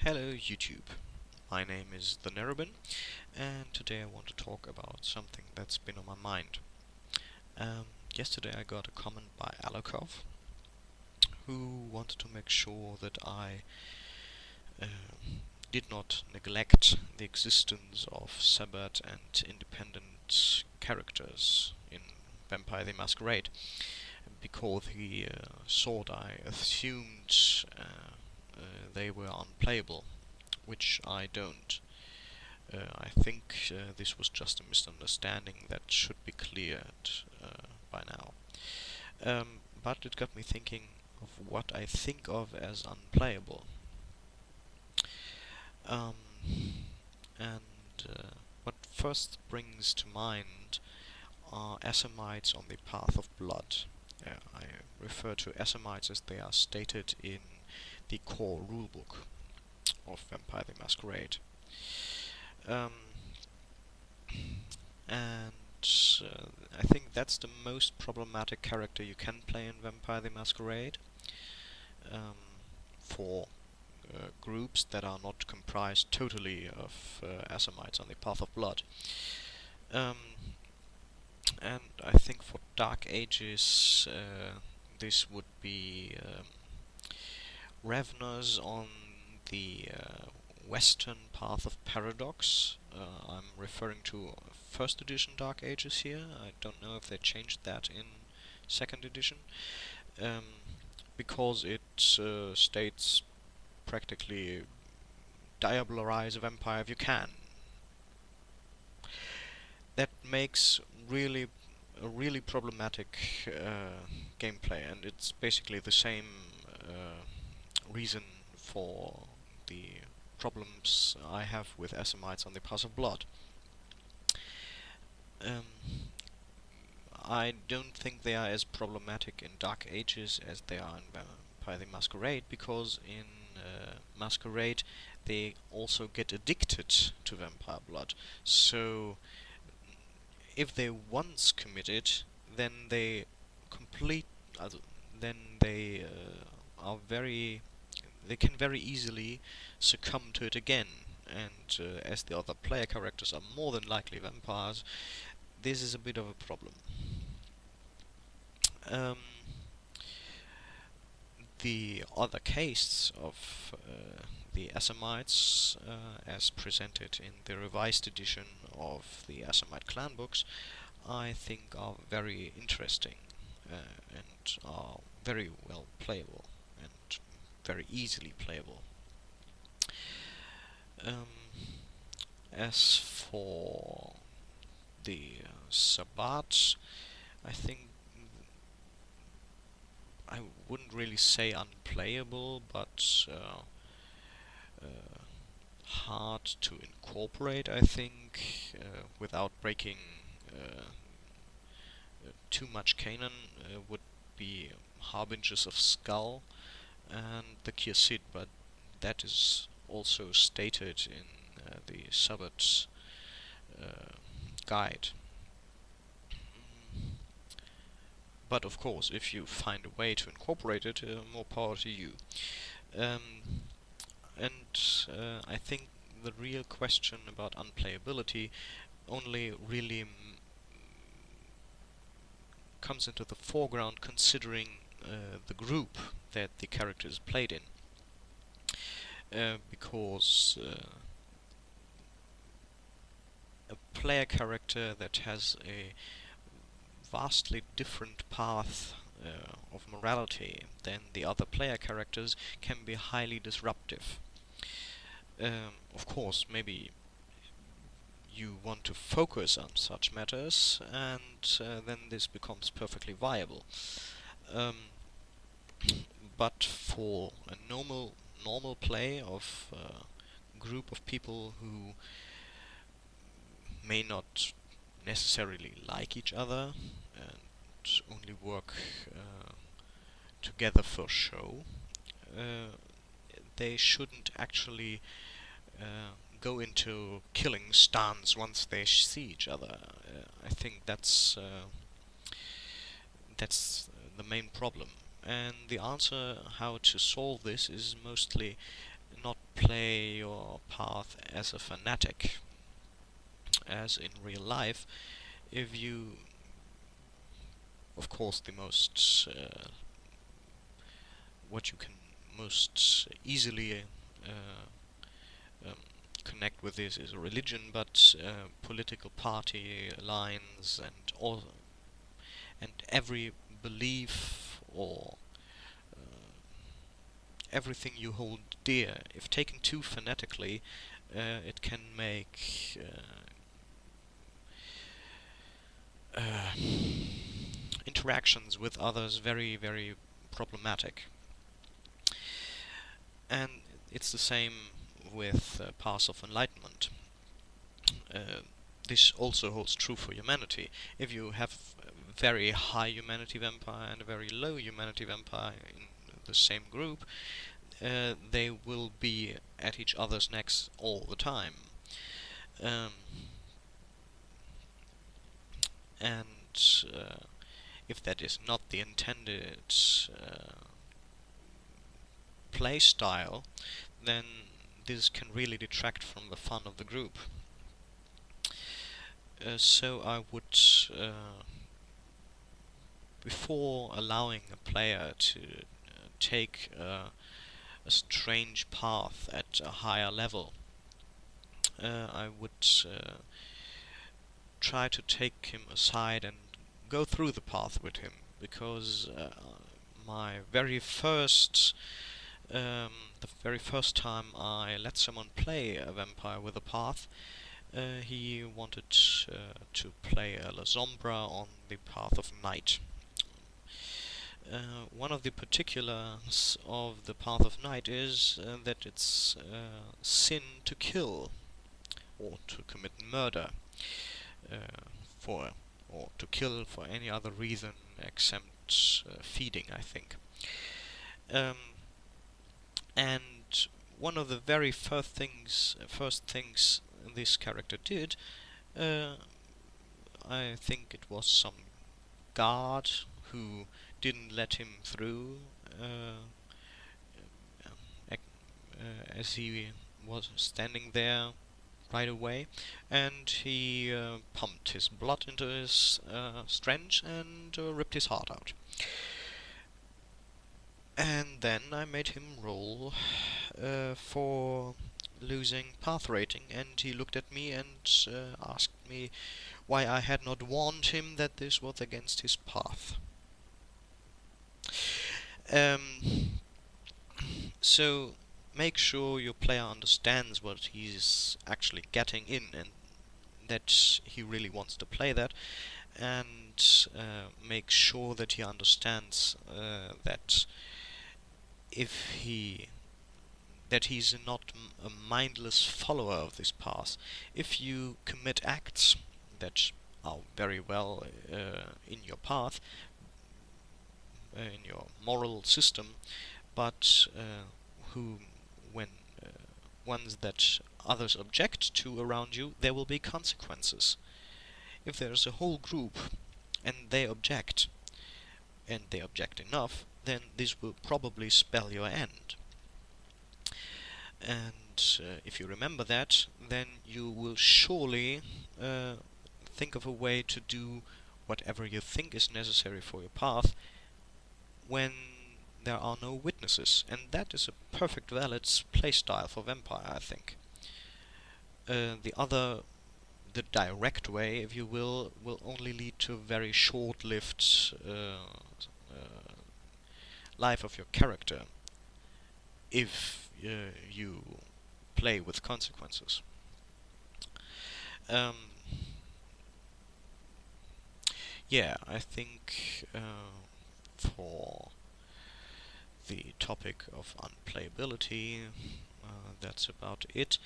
Hello YouTube, my name is the Nerobin, and today I want to talk about something that's been on my mind. Yesterday I got a comment by Alakov, who wanted to make sure that I did not neglect the existence of Sabbat and independent characters in Vampire the Masquerade, because he thought I assumed they were unplayable, which I don't. I think this was just a misunderstanding that should be cleared by now. But it got me thinking of what I think of as unplayable. Um, and what first springs to mind are Assamites on the path of blood. I refer to Assamites as they are stated in the core rulebook of Vampire the Masquerade. And I think that's the most problematic character you can play in Vampire the Masquerade for groups that are not comprised totally of Assamites on the path of blood. And I think for Dark Ages this would be Reveners on the Western Path of Paradox. I'm referring to first edition Dark Ages here. I don't know if they changed that in second edition, because it states practically diabolarize a vampire if you can. That makes a really problematic gameplay, and it's basically the same reason for the problems I have with Assamites on the Path of Blood. I don't think they are as problematic in Dark Ages as they are in Vampire the Masquerade, because in Masquerade they also get addicted to vampire blood. So if they once commit it, then they they can very easily succumb to it again. And as the other player characters are more than likely vampires, this is a bit of a problem. The other case of the Assamites, as presented in the revised edition of the Assamite clan books, I think are very interesting and are very well playable and very easily playable. As for the Sabbat, I think I wouldn't really say unplayable, but hard to incorporate, I think, without breaking too much canon. Would be Harbingers of Skull and the Kirsid, but that is also stated in the Sabbat guide. But of course, if you find a way to incorporate it, more power to you. I think the real question about unplayability only really comes into the foreground considering the group that the character is played in. Because a player character that has a vastly different path of morality than the other player characters can be highly disruptive. Of course, maybe you want to focus on such matters, and then this becomes perfectly viable. But for a normal play of a group of people who may not necessarily like each other and only work together for show, they shouldn't actually go into killing stance once they see each other. I think that's the main problem. And the answer how to solve this is mostly not play your path as a fanatic, as in real life. If you, of course, the most what you can most easily um, connect with this is religion, but political party lines and every belief or everything you hold dear, if taken too fanatically, it can make interactions with others very, very problematic. And it's the same with paths of enlightenment. Uh, this also holds true for humanity. If you have a very high humanity vampire and a very low humanity vampire in the same group, they will be at each other's necks all the time. Um, and if that is not the intended play style, then this can really detract from the fun of the group. So I would, before allowing a player to take a strange path at a higher level, I would try to take him aside and go through the path with him, because my very first the very first time I let someone play a vampire with a path, he wanted to play a La Sombra on the path of night. One of the particulars of the path of night is that it's sin to kill or to commit murder, for or to kill for any other reason except feeding, I think. And one of the very first things this character did, I think it was some guard who didn't let him through, as he was standing there right away, and he pumped his blood into his strength and ripped his heart out. And then I made him roll for losing path rating, and he looked at me and asked me why I had not warned him that this was against his path. So make sure your player understands what he's actually getting in, and that he really wants to play that, and make sure that he understands that he's not a mindless follower of this path. If you commit acts that are very well in your path, in your moral system, but when ones that others object to around you, there will be consequences. If there's a whole group and they object enough, then this will probably spell your end. And if you remember that, then you will surely think of a way to do whatever you think is necessary for your path when there are no witnesses, and that is a perfect valid playstyle for Vampire, I think. The direct way, if you will only lead to a very short-lived life of your character if you play with consequences. Yeah, I think for the topic of unplayability, that's about it.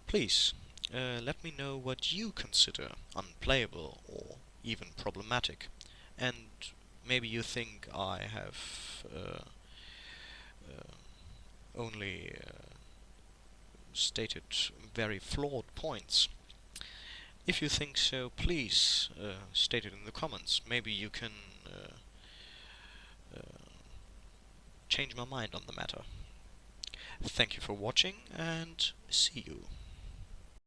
Please let me know what you consider unplayable or even problematic, and maybe you think I have only stated very flawed points. If you think so, please state it in the comments. Maybe you can change my mind on the matter. Thank you for watching, and see you.